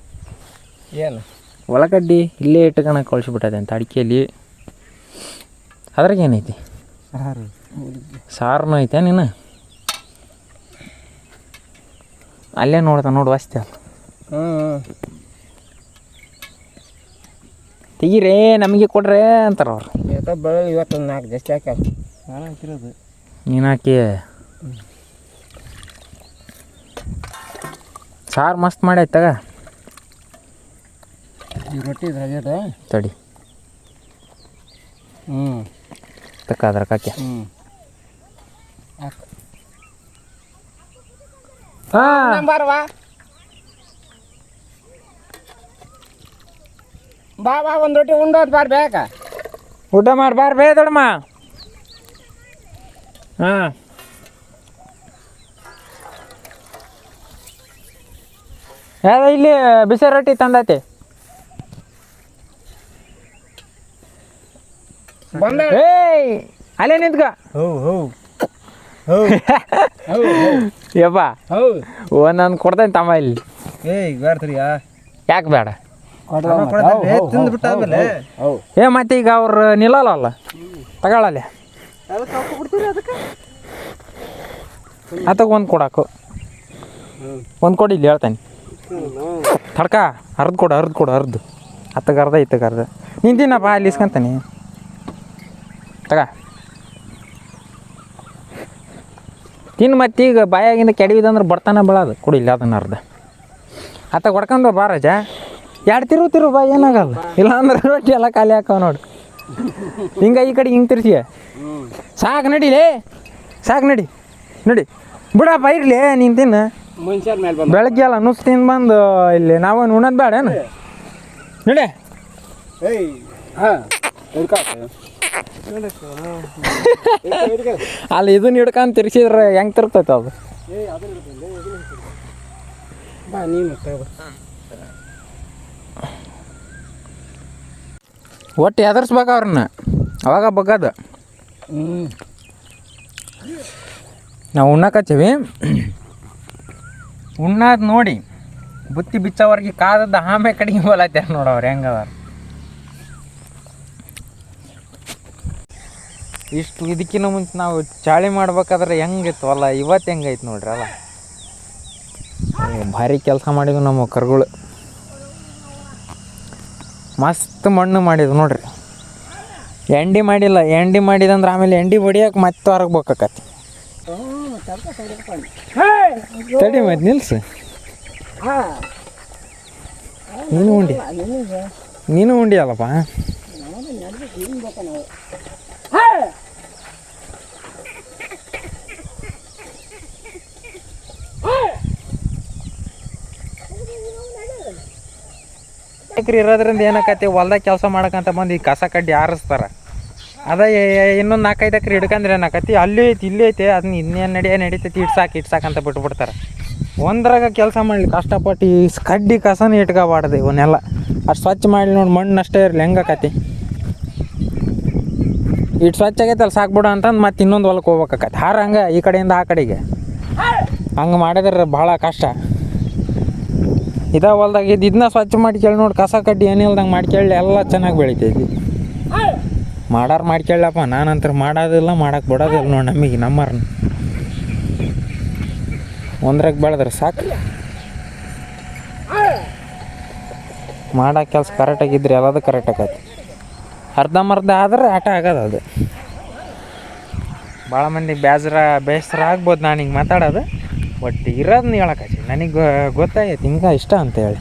ಏನು ಉಳ್ಳಾಗಡ್ಡಿ ಇಲ್ಲೇ ಇಟ್ಕೊಳಕ್ಕೆ ಕಳ್ಸಿಬಿಟ್ಟದೆ ಅಂತ ಅಡಿಕೆಯಲ್ಲಿ. ಅದ್ರಾಗ ಏನೈತಿ? ಸಾರನೂ ಐತೆ ನೀನು ಅಲ್ಲೇ ನೋಡ್ತಾ ನೋಡು ವಾಸ್ತೆ ಅಲ್ಲ. ತೆಗೀರೇ ನಮಗೆ ಕೊಡ್ರೆ ಅಂತಾರೆ ಅವ್ರು. ಬೆಳ್ಳುಳ್ಳಿ ಇವತ್ತೊಂದು 4 ಜಾಸ್ತಿ ಹಾಕ್ಯಾವ. ನಾನು ಹಾಕಿರೋದು ನೀನು ಹಾಕಿ ಸಾರು ಮಸ್ತ್ ಮಾಡೈತೆ ತಗ. ಈ ರೊಟ್ಟಿ ಇದ್ರಾಗ ತಡಿ ತಕ್ಕ ಅದ್ರಾಗ ಹಾಕಿ. ಹಾಂ ಬಾರವಾ ಬಾ ಒಂದು ರೊಟ್ಟಿ ಉಂಡೋದು ಬಾರ್ ಬೇಕಾ? ಊಟ ಮಾಡಿ ಬಾರ ಬೇ ದೊಡ್ಡಮ್ಮ. ಹಾಂ ಯಾವ್ದು ಇಲ್ಲಿ ಬಿಸಿ ರೊಟ್ಟಿ ತಂದೈತಿ. ಬಂದ ಏಯ್ ಅಲ್ಲೇ ನಿಂತ್ಕ. ಯಪ್ಪ ಒಂದೊಂದು ಕೊಡ್ತೇನೆ ತಮ್ಮ ಇಲ್ಲಿ. ಈಗ ಬೇಡ್ತೀರಿಯಾ? ಯಾಕೆ ಬೇಡ? ತಿಂದ್ಬಿಟ್ಟು ಆಮೇಲೆ ಮತ್ತೆ ಈಗ ಅವ್ರು ನಿಲ್ಲಲ್ಲ ತಗೊಳ್ಳಲ್ಲ. ಅದಕ್ಕೆ ಒಂದು ಕೊಡಾಕು ಒಂದು ಕೊಡಿ ಇಲ್ಲಿ ಹೇಳ್ತೇನೆ. ತಡ್ಕ ಅರ್ದು ಕೊಡು ಹತ್ತಗೆ ಅರ್ಧ ಇತ್ತಗೆ ಅರ್ಧ ನಿಂತಿನಪ್ಪ ಅಲ್ಲಿ ಇಸ್ಕೊಂತಾನೆ. ತಗ ತಿನ್ನು. ಮತ್ತೀಗ ಬಾಯಾಗಿಂದ ಕೆಡವಿದಂದ್ರೆ ಬರ್ತಾನೆ ಬೆಳೋದು. ಕುಡಿಲ್ಲ ಅದನ್ನು ಅರ್ಧ ಅತ್ತ ಹೊಡ್ಕೊಂಡು ಬಾ ರಾಜ. 2 ತಿರು ಬಾ ಏನಾಗಲ್ಲ. ಇಲ್ಲಾಂದ್ರೆ ರೊಟ್ಟಿ ಎಲ್ಲ ಖಾಲಿ ಹಾಕವ ನೋಡು. ಹಿಂಗೆ ಈ ಕಡೆ ಹಿಂಗೆ ತಿರ್ಸಿ ಸಾಕು ನಡಿಲೇ ಸಾಕು ನಡಿ ಬಿಡಪ್ಪ ಇರಲಿ ನೀನು ತಿನ್ನು. ಮನುಷ್ಯರ ಮೇಲೆ ಬಂದ ಬೆಳಗ್ಗೆ ಎಲ್ಲ ನುಸ್ ತಿಂದು ಬಂದು ಇಲ್ಲಿ ನಾವೇನು ಉಣ್ಣೋದು ಬೇಡ ಏನು ನಡಿ. ಅಲ್ಲಿ ಇದನ್ನ ಹಿಡ್ಕೊಂಡು ತಿರ್ಸಿದ್ರೆ ಹೆಂಗೆ ತಿರ್ತೈತೆ ಅದು. ಬಾ ನೀನು ಒಟ್ಟು ಎದರ್ಸ್ಬೇಕು ಅವ್ರನ್ನ, ಅವಾಗ ಬಗ್ಗದ. ನಾವು ಉಣ್ಣಕತ್ತೀವಿ. ಉಣ್ಣಾದ ನೋಡಿ ಬುತ್ತಿ ಬಿಚ್ಚೋವರೆಗೆ ಕಾದದ್ದು ಆಮೇಲೆ ಕಡೆಗೆ ಬೋಲತ್ಯಾರ ನೋಡವ್ರು ಹೆಂಗದಾರ. ಇಷ್ಟು ಇದಕ್ಕಿಂತ ಮುಂಚೆ ನಾವು ಚಾಳಿ ಮಾಡ್ಬೇಕಾದ್ರೆ ಹೆಂಗಿತ್ತು ಅಲ್ಲ, ಇವತ್ತು ಹೆಂಗೈತೆ ನೋಡ್ರಿ ಅಲ್ಲ. ಭಾರಿ ಕೆಲಸ ಮಾಡಿದ್ವು ನಮ್ಮ ಕರುಗಳು. ಮಸ್ತ್ ಮಣ್ಣು ಮಾಡಿದ್ವು ನೋಡ್ರಿ. ಎಂಡಿ ಮಾಡಿಲ್ಲ. ಎಂಡಿ ಮಾಡಿದಂದ್ರೆ ಆಮೇಲೆ ಎಂಡಿ ಹೊಡಿಯೋಕೆ ಮತ್ತೆ ಹೊರಗೆ ಬೇಕಾಕತಿ. ತಡಿ ಮತ್ತೆ ನಿಲ್ಸು. ನೀನು ಉಂಡಿ ಅಲ್ಲಪ್ಪ. ಎಕರೆ ಇರೋದ್ರಿಂದ ಏನಾಕತಿ ಹೊಲ್ದಾಗ ಕೆಲಸ ಮಾಡಕ್ಕಂತ ಬಂದು ಈ ಕಸ ಕಡ್ಡಿ ಆರಿಸ್ತಾರೆ. ಅದೇ ಇನ್ನೊಂದು 4-5 ಎಕರೆ ಹಿಡ್ಕಂದ್ರೆ ಏನಾಕತಿ ಅಲ್ಲಿ ಐತಿ ಇಲ್ಲಿ ಐತೆ ಅದನ್ನ ಇನ್ನೇನು ನಡೀತೈತಿ ಇಟ್ಸಾಕಂತ ಬಿಟ್ಬಿಡ್ತಾರೆ. ಒಂದ್ರಾಗ ಕೆಲಸ ಮಾಡ್ಲಿ ಕಷ್ಟಪಟ್ಟು ಈ ಕಡ್ಡಿ ಕಸನ ಇಟ್ಕೋಬಾರ್ದು. ಇವನ್ನೆಲ್ಲ ಅಷ್ಟು ಸ್ವಚ್ಛ ಮಾಡಲಿ ನೋಡಿ. ಮಣ್ಣು ಅಷ್ಟೇ ಇರಲಿ ಹೆಂಗಾಕತಿ. ಇಟ್ಟು ಸ್ವಚ್ಛ ಆಗೈತಲ್ಲ ಸಾಕ್ಬಿಡು ಅಂತಂದು ಮತ್ತೆ ಇನ್ನೊಂದು ಹೊಲಕ್ಕೆ ಹೋಗ್ಬೇಕಾಕತಿ. ಹಂಗೆ ಈ ಕಡೆಯಿಂದ ಆ ಕಡೆಗೆ ಹಂಗೆ ಮಾಡಿದ್ರೆ ಭಾಳ ಕಷ್ಟ. ಇದ ಹೊಲ್ದಾಗ ಇದನ್ನ ಸ್ವಚ್ಛ ಮಾಡ್ಕೇಳಿ ನೋಡಿ. ಕಸ ಕಡ್ಡಿ ಏನಿಲ್ದಂಗೆ ಮಾಡ್ಕೇಳಿ ಎಲ್ಲ ಚೆನ್ನಾಗಿ ಬೆಳಿತೈತಿ. ಮಾಡಾರು ಮಾಡ್ಕೇಳಪ್ಪ. ನಾನಂತರ ಮಾಡೋದಿಲ್ಲ, ಮಾಡಕ್ಕೆ ಬಿಡೋದಿಲ್ಲ ನೋಡಿ. ನಮಗೆ ನಮ್ಮರನ್ನ ಒಂದ್ರಾಗ ಬೆಳೆದ್ರೆ ಸಾಕು. ಮಾಡೋ ಕೆಲಸ ಕರೆಕ್ಟಾಗಿದ್ರೆ ಎಲ್ಲದು ಕರೆಕ್ಟ್ ಆಕೈತಿ. ಅರ್ಧಂಬರ್ಧ ಆದ್ರೆ ಆಟ ಆಗೋದು ಅದು. ಭಾಳ ಮಂದಿ ಬೇಸರ ಆಗ್ಬೋದು ನಾನು ಹಿಂಗೆ ಮಾತಾಡೋದು, ಬಟ್ ಇರೋದನ್ನ ಹೇಳೋಕ್ಕಾಚಿ ನನಗೆ ಗೊತ್ತಾಗೈತಿ ಹಿಂಗೆ ಇಷ್ಟ ಅಂತೇಳಿ.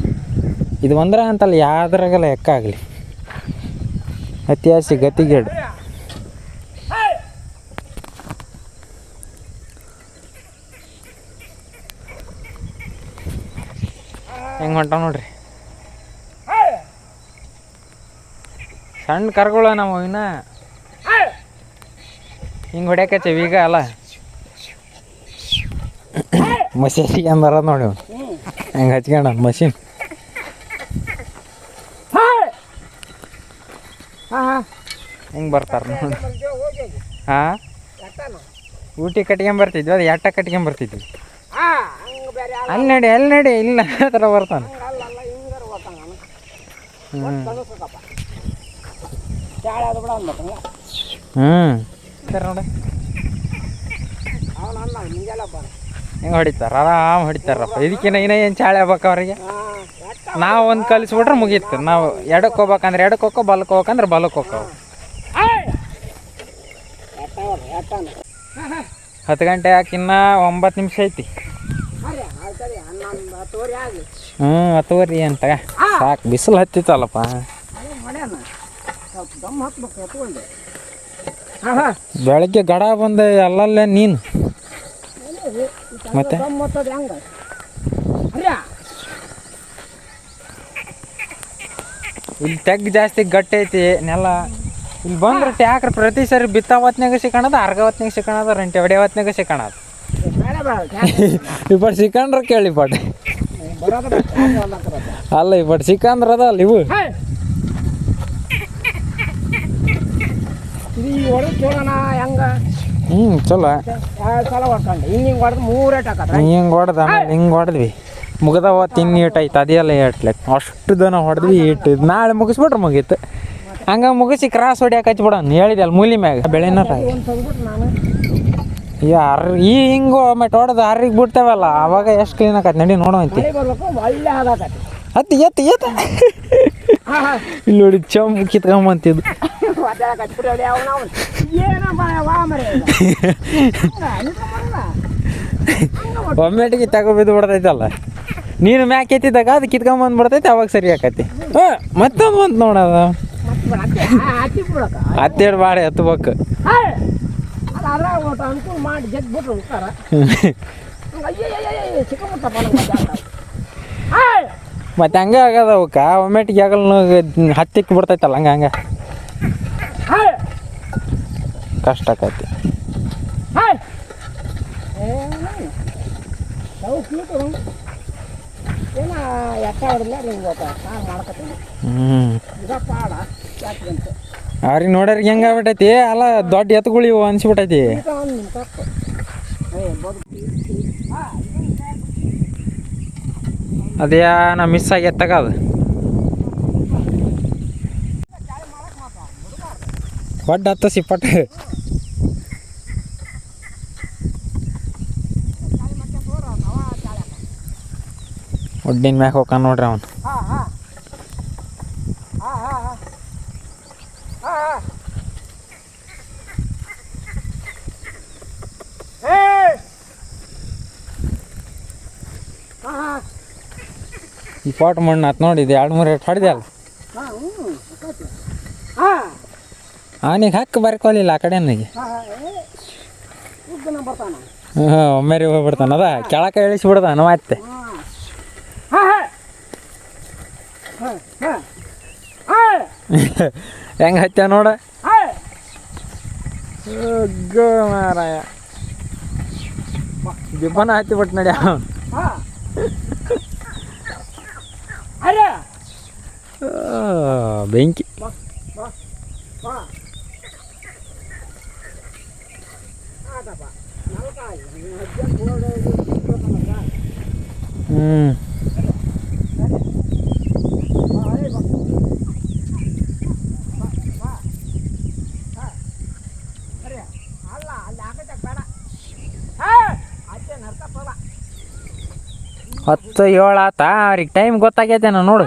ಇದು ಒಂದ್ರ ಅಂತಲ್ಲ, ಯಾವ್ದ್ರಾಗಲ್ಲ ಎಕ್ಕಾಗಲಿ ಅತಿಯಾಸಿ ಗತಿಗೇಡು. ಹೆಂಗೆ ಹೊಂಟ ನೋಡ್ರಿ ಸಣ್ಣ ಕರ್ಗಳು ನಾವು ಇನ್ನ ಹಿಂಗೆ ಹೊಡ್ಯಾಕಚ್ಚೇವಿ ಈಗ ಅಲ್ಲ. ಮಸೀನಿಗೆ ಅಂದಾರ ನೋಡಿ ಹೆಂಗೆ ಹಚ್ಕೊಂಡ ಮಷೀನ್. ಹೆಂಗೆ ಬರ್ತಾರೆ ನೋಡಿ. ಹಾಂ ಊಟಿ ಕಟ್ಕೊಂಬರ್ತಿದ್ವಿ, ಅದು ಎಟ್ಟ ಕಟ್ಕೊಂಬರ್ತಿದ್ವಿ. ಅಲ್ಲಿ ನಡಿ ಇಲ್ಲ ಥರ ಬರ್ತಾನೆ. ನೋಡಿ ಹೆಂಗೆ ಹೊಡಿತಾರ, ಆರಾಮ್ ಹೊಡಿತಾರಪ್ಪ. ಇದಕ್ಕಿನ್ನ ಏನು ಚಾಳೆ ಆಗ್ಬೇಕು ಅವ್ರಿಗೆ. ನಾವು ಒಂದು ಕಲಿಸ್ಬಿಟ್ರೆ ಮುಗೀತು. ನಾವು ಎಡಕ್ಕೆ ಹೋಗ್ಬೇಕಂದ್ರೆ ಎಡಕ್ಕೆ ಹೋಗೋ, ಬಲಕ್ಕೆ ಹೋಗ್ಬೇಕಂದ್ರೆ ಬಲಕ್ಕೆ ಹೋಗೋ. 10 ಗಂಟೆ ಹಾಕಿನ್ನ 9 ನಿಮಿಷ ಐತಿ. 10:15 ಅಂತ ಸಾಕು. ಬಿಸಿಲು ಹತ್ತಿತ್ತಲ್ಲಪ್ಪ. ಬೆಳಗ್ಗೆ ಗಡ ಬಂದ ಅಲ್ಲಲ್ಲೇ ನೀನು ಮತ್ತೆ ಇಲ್ಲಿ ತೆಗ್ ಜಾಸ್ತಿ ಗಟ್ಟಿ ಐತಿ ನೆಲ. ಇಲ್ಲಿ ಬಂದ್ರೆ ಟ್ಯಾಕ್ರ್ ಪ್ರತಿ ಸರಿ ಬಿತ್ತಾವತ್ನಾಗ ಸಿಕ್ಕಣದ, ಅರ್ಗವತ್ನಾಗ ಸಿಕ್ಕಣದ, ರಂಟೆ ಹೊಡೆಯವತ್ನಾಗ ಸಿಕ್ಕಣದ. ಇಪ್ಪಟ್ಟು ಸಿಕ್ಕಂಡ್ರೆ ಕೇಳಿ ಪಟ್ ಅಲ್ಲ, ಇಪ್ಪಟ್ಟು ಸಿಕ್ಕಂದ್ರೆ ಅದಲ್ಲ ಇವು. ಚಲೋ ಹಿಂಗೆ ಹೊಡೆದ ಆಮೇಲೆ ಹಿಂಗೆ ಹೊಡೆದ್ವಿ, ಮುಗ್ದವ ತಿನ್ನಿ ಏಟ್ ಐತೆ ಅದೆಲ್ಲ ಏಟ್ಲಕ್ ಅಷ್ಟು ದನ ಹೊಡೆದ್ವಿ. ಏಟ್ ನಾಳೆ ಮುಗಿಸ್ಬಿಟ್ರೆ ಮುಗೀತು. ಹಂಗೆ ಮುಗಿಸಿ ಕ್ರಾಸ್ ಹೊಡ್ಯಾಕ ಹಚ್ಬಿಡೋಣ ಹೇಳಿದೆ ಅಲ್ಲಿ ಮೂಲಿ ಮ್ಯಾಗ ಬೆಳೆನಾರ. ಈ ಹಿಂಗೆ ಒಮ್ಮೆ ಹೊಡೆದು ಹರ್ರಿಗೆ ಬಿಡ್ತೇವಲ್ಲ, ಅವಾಗ ಎಷ್ಟು ಕ್ಲೀನ್ ಆಕತ್. ನಡಿ ನೋಡುವಂತಿ ಎತ್ತು ಇಲ್ಲಿ ನೋಡಿ ಚಂಪ್ ಕಿತ್ಕೊಂಬಂತಿದ್ದು. ಒಮ್ಮೆಟಿಗೆ ತಗೋಬಿದ್ದು ಬಿಡ್ತೈತಲ್ಲ. ನೀನು ಮ್ಯಾಕ್ ಎತ್ತಿದಾಗ ಅದು ಕಿತ್ಕೊಂಬಂದ್ಬಿಡ್ತೈತೆ, ಅವಾಗ ಸರಿ ಆಕತಿ. ಮತ್ತೊಂದು ಬಂತು ನೋಡೋದು ಹತ್ತೇಳು ಬಾಡಿ ಹತ್ಬೇಕು. ಮತ್ತೆ ಹಂಗೆ ಆಗದ ಅವಕ್ಕ ಒಮ್ಮೆಟಿಗೆ ಆಗಲ್ಲ, ಹತ್ತಿಕ್ಕಿ ಬಿಡ್ತೈತಲ್ಲ ಹಂಗೆ ಕಷ್ಟ ಆಕತಿ. ಅವ್ರಿಗೆ ನೋಡ್ರಿಗೆ ಹೆಂಗೆ ಆಗ್ಬಿಟ್ಟೈತಿ ಅಲ್ಲ, ದೊಡ್ಡ ಎತ್ತುಗಳು ಇವು ಅನ್ಸಿಬಿಟ್ಟೈತಿ. ಅದೇ ನಾ ಮಿಸ್ ಆಗಿ ಎತ್ತಗದು ಒಡ್ಡ ಹತ್ತ ಸಿಪ್ಪಟ್ಟು. ಒಡ್ಡಿನ ಮ್ಯಾಗ ಹೋಗ ನೋಡ್ರಿ ಅವನು. ಈ ಪಾಟ್ ಮಣ್ಣು ಆತು ನೋಡಿದೆ 2-3 ಏಟು ಹೊಡೆದೆ ಅಲ್ಲ. ಅವನಿಗೆ ಹಾಕಿ ಬರ್ಕೊಲಿಲ್ಲ ಆ ಕಡೆ ನನಗೆ. ಒಮ್ಮೆರಿ ಹೋಗ್ಬಿಡ್ತಾನ, ಅದ ಕೆಳಕ್ಕೆ ಇಳಿಸ್ಬಿಡ್ತಾನ ಮತ್ತೆ. ಹೆಂಗೆ ಹತ್ಯ ನೋಡ ಮಾರಾಯ, ಜಿಬ್ಬನ ಹತ್ತಿ ಬಿಟ್ಟು ನಡಿ. ಬೆಂಕಿ ಹತ್ತು 7 ಆತ. ಅವ್ರಿಗೆ ಟೈಮ್ ಗೊತ್ತಾಗೈತೆ ನೋಡು.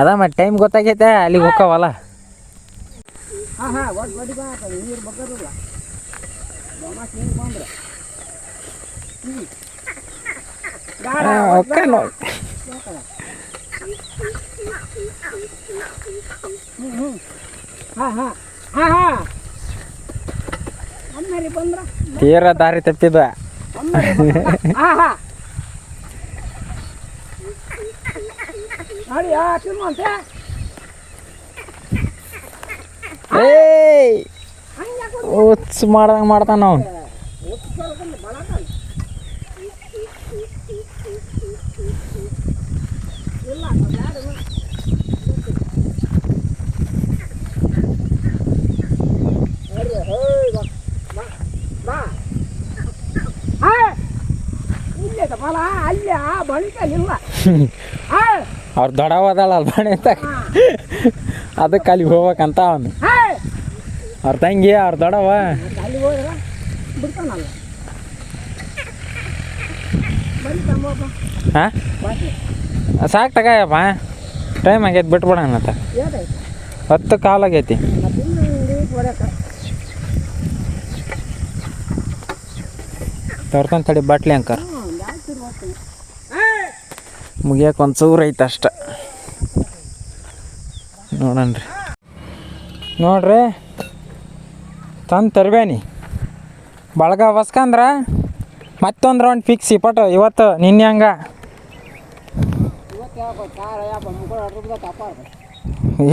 ಅದ ಮತ್ತೆ ಟೈಮ್ ಗೊತ್ತಾಗೈತೆ, ಅಲ್ಲಿಗೆ ಹೋಕ್ಕವಲ್ಲ. ಹಾಂ ಒಟ್ಟು ಬಡಿ ಬಾ ನೀರು ಬಗ್ಗದಿಲ್ಲ ಬೊಮಾಸ್ ಹಿಂಗೆ ಬಂದ್ರೆ ಓಕೆ ನೋಡಿ ಹಾಂ ಹಾಂ ಹಾಂ ಹಾಂ ಅಮ್ಮರಿ ಬಂದ್ರ ತೀರ ದಾರಿ ತಪ್ಪಿದ ಹಾಂ ಹಾಂ ನೋಡಿ ತಿನ್ನುವಂತೆ ಏಯ್ ಹುಚ್ಚು ಮಾಡ್ದಂಗೆ ಮಾಡ್ತಾನ ಅವನು ಫಲ ಅಲ್ಲಿ ಆ ಬಳಿಕ ಇಲ್ಲ ಅವ್ರು ದೊಡ್ಡವದಾಳ ಅಲ್ಲಿ ಬಾಣೆ ಅಂತ ಅದಕ್ಕೆ ಅಲ್ಲಿಗೆ ಹೋಗ್ಬೇಕಂತ ಅವನು ಅವ್ರ ತಂಗಿ ಅವ್ರ ದೊಡ್ಡವ ಅಲ್ಲಿ ಹೋದ್ರೆ ಬಿಡ್ತಾನಲ್ಲ ಹಾಂ ಸಾಕು ತಗಯಪ್ಪ ಟೈಮ್ ಆಗೈತೆ ಬಿಟ್ಬಿಡೋಣ ಅಂತ 10 ಕಾಲಾಗೈತಿ ತರ್ತಾನೆ ತಡಿ ಬಾಟ್ಲಿ ಅಂಕರ್ ಮುಗಿಯಕ್ಕೆ ಒಂದು ಚೂರು ಐತೆ ಅಷ್ಟ ನೋಡಣ್ರಿ ನೋಡ್ರಿ ತಂದು ತರ್ಬೇನಿ ಬಳಗ ಬಸ್ಕಂದ್ರೆ ಮತ್ತೊಂದು ರೌಂಡ್ ಫಿಕ್ಸ್ ಪಟ್ ಇವತ್ತು ನಿನ್ನೆ ಹಂಗ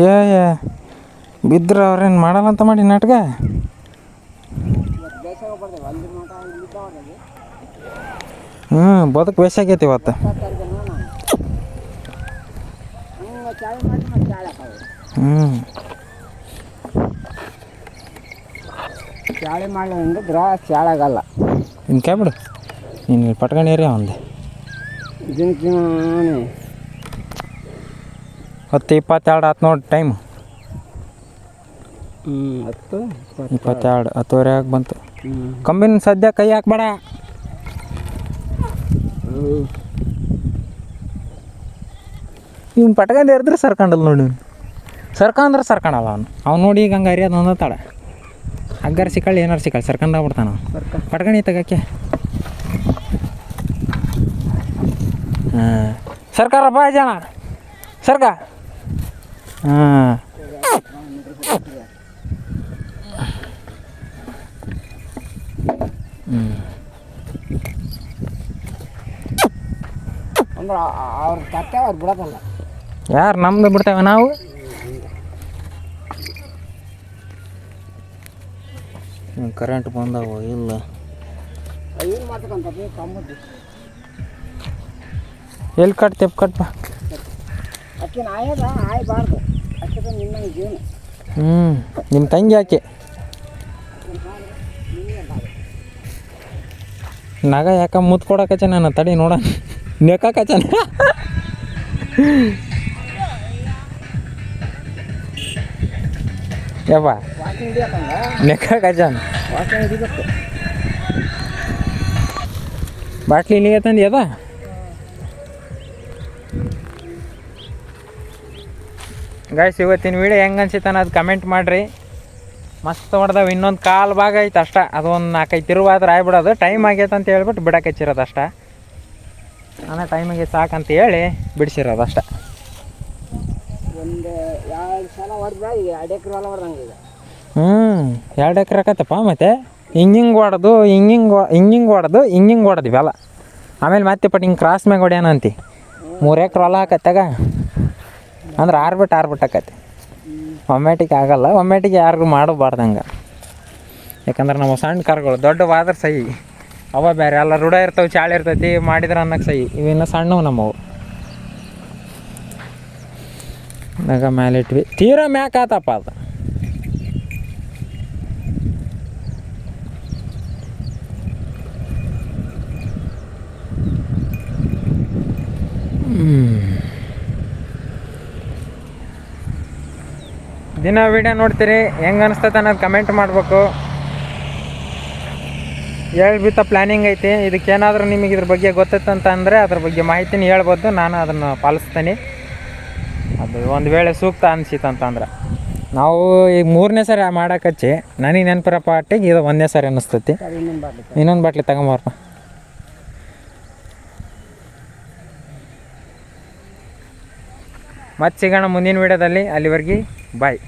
ಏ ಬಿದ್ರೆ ಅವ್ರೇನು ಮಾಡಲ್ಲ ಅಂತ ಮಾಡಿ ನಾಟಕ ಬದುಕು ಬೇಸಾಗೈತಿ ಇವತ್ತು ಚಾಳೆ ಮಾಡಿ ಅಂದ್ರೆ ಚಾಳಾಗಲ್ಲ ಇನ್ನು ಕೇಳ್ಬಿಡು ನೀನು ಪಟ್ಕೊಂಡೇರಿ ಒಂದು 10:22 ಆತು ನೋಡಿ ಟೈಮ್ 22 10:02 ಆಗಿ ಬಂತು ಕಂಬಿನ ಸದ್ಯ ಕೈ ಹಾಕ್ಬೇಡ ಇವ್ನು ಪಟ್ಕೊಂಡು ಎರಿದ್ರೆ ಸರ್ಕಂಡಲ್ಲ ನೋಡಿ ಇವ್ನು ಸರ್ಕಂದ್ರೆ ಸರ್ಕಣಲ್ಲ ಅವ್ನು ನೋಡಿ ಈಗ ಹಂಗೆ ಅರಿಯೋದು ಒಂದತ್ತಾಳ ಹಗ್ಗಾರ ಸಿಕ್ಕಳ್ಳಿ ಏನಾರು ಸಿಕ್ಕಳ್ಳಿ ಸರ್ಕಂಡಾಗ್ಬಿಡ್ತಾನ ಪಟ್ಕಣಿ ತಗಕ್ಕೆ ಹಾಂ ಸರ್ಕಾರಪ್ಪ ಜನ ಸರ್ಕ ಹಾಂ ಅಂದ್ರೆ ಅವ್ರ ಕತ್ತೆ ಅವ್ರು ಬಿಡೋದಲ್ಲ ಯಾರು ನಮ್ದು ಬಿಡ್ತೇವೆ ನಾವು ಕರೆಂಟ್ ಬಂದವು ಇಲ್ಲ ಏನು ಮಾಡ್ತಕ್ಕಂಥದ್ದು ಕಮ್ಮದ್ದು ಎಲ್ಲಿ ಕಟ್ತೇವೆ ಕಟ್ಪ ಅಕ್ಕಿನ ಆಯದ ಆಯಬಾರ್ದು ಅಕ್ಕಿದ ನಿನ್ನಂಗೆ ಜೀವನ ನಿಮ್ಮ ತಂಗಿ ಆಕೆ ನಗ ಯಾಕ ಮುತ್ತು ಕೊಡಕಚ್ಚ ನಾನು ತಡಿ ನೋಡ ನೆಕ್ಕಾಕಚ್ಚನ ಯಪ್ಪ ನೆಕ್ಕಾಕಚ್ಚನ ಬಾಟ್ಲಿ ಇಲ್ಲಿಗೆ ತಂದು ಅದ ಗಾಯ್ಸ್ ಇವತ್ತಿನ ವೀಡಿಯೋ ಹೆಂಗೆ ಅನ್ಸಿತ್ತು ಅನ್ನೋದು ಕಮೆಂಟ್ ಮಾಡಿರಿ ಮಸ್ತ್ ಹೊಡೆದವು ಇನ್ನೊಂದು ಕಾಲು ಭಾಗ ಐತೆ ಅಷ್ಟ ಅದು ಒಂದು 4-5 ತಿರುವಾದ್ರೆ ಆಗ್ಬಿಡೋದು ಟೈಮ್ ಆಗೈತೆ ಅಂತ ಹೇಳ್ಬಿಟ್ಟು ಬಿಡಕ್ಕೆ ಹಚ್ಚಿರೋದು ಅಷ್ಟ ನಾನು ಟೈಮಿಗೆ ಸಾಕಂತ ಹೇಳಿ ಬಿಡಿಸಿರೋದು ಅಷ್ಟ ಒಂದು 2 ಸಲ ಹೊಡೆದ ಈಗ 2 ಎಕರೆ ಹೊಲ ಹೊಡೆದಂಗೆ ಈಗ 2 ಎಕರೆ ಆಕತ್ತಪ್ಪ ಮತ್ತು ಹಿಂಗೆ ಹೊಡೆದು ಹಿಂಗೆ ಹೊಡೆದ್ವಿ ಅಲ್ಲ ಆಮೇಲೆ ಮತ್ತೆ ಪಟ್ಟು ಹಿಂಗೆ ಕ್ರಾಸ್ ಮ್ಯಾಗ ಹೊಡ್ಯಾನ ಅಂತಿ 3 ಎಕರೆ ಹೊಲ ಹಾಕತ್ತಾಗ ಅಂದ್ರೆ ಆರ್ಬಿಟ್ಟು ಆಕತಿ ಒಮ್ಮೆಟಿಗೆ ಆಗಲ್ಲ ಒಮ್ಮೆಟಿಗೆ ಯಾರಿಗೂ ಮಾಡಬಾರ್ದಂಗೆ ಯಾಕಂದ್ರೆ ನಾವು ಸಣ್ಣ ಕಾರ್ಗಳು ದೊಡ್ಡವಾದ್ರೆ ಸಹಿ ಅವ ಬೇರೆ ಎಲ್ಲ ರೂಢ ಇರ್ತವೆ ಚಾಳೆ ಇರ್ತೈತಿ ಮಾಡಿದ್ರೆ ಅನ್ನಕ್ಕೆ ಸಹಿ ಇವಿನ್ನು ಸಣ್ಣವು ನಮ್ಮವು ನಗ ಮೇಲೆ ಇಟ್ವಿ ತೀರಾ ಮ್ಯಾಕ್ ಆತಪ್ಪ ಅದು ದಿನ ವೀಡಿಯೋ ನೋಡ್ತೀರಿ ಹೆಂಗೆ ಅನಿಸ್ತೈತೆ ಅನ್ನೋದು ಕಮೆಂಟ್ ಮಾಡಬೇಕು ಹೇಳ್ಬಿತ್ತ ಪ್ಲ್ಯಾನಿಂಗ್ ಐತಿ ಇದಕ್ಕೇನಾದರೂ ನಿಮಗೆ ಇದ್ರ ಬಗ್ಗೆ ಗೊತ್ತೈತೆ ಅಂತ ಅಂದರೆ ಅದ್ರ ಬಗ್ಗೆ ಮಾಹಿತಿನ ಹೇಳ್ಬೋದು ನಾನು ಅದನ್ನು ಪಾಲಿಸ್ತೀನಿ ಅದು ಒಂದು ವೇಳೆ ಸೂಕ್ತ ಅನಿಸಿತ್ತು ಅಂತಂದ್ರೆ ನಾವು ಈಗ 3ನೇ ಸಾರಿ ಮಾಡಕಚ್ಚಿ ನನಗೆ ನೆನಪಿರೋ ಪಾಟಿಗೆ ಇದು 1ನೇ ಸಾರಿ ಅನ್ನಿಸ್ತೈತಿ. ಇನ್ನೊಂದು ಬಾಟ್ಲಿ ಇನ್ನೊಂದು ಬಾಟ್ಲಿ ತಗೊಂಬಾರಪ್ಪ. ಮತ್ತೆ ಸಿಗೋಣ ಮುಂದಿನ ವೀಡಿಯೋದಲ್ಲಿ. ಅಲ್ಲಿವರೆಗೆ ಬಾಯ್.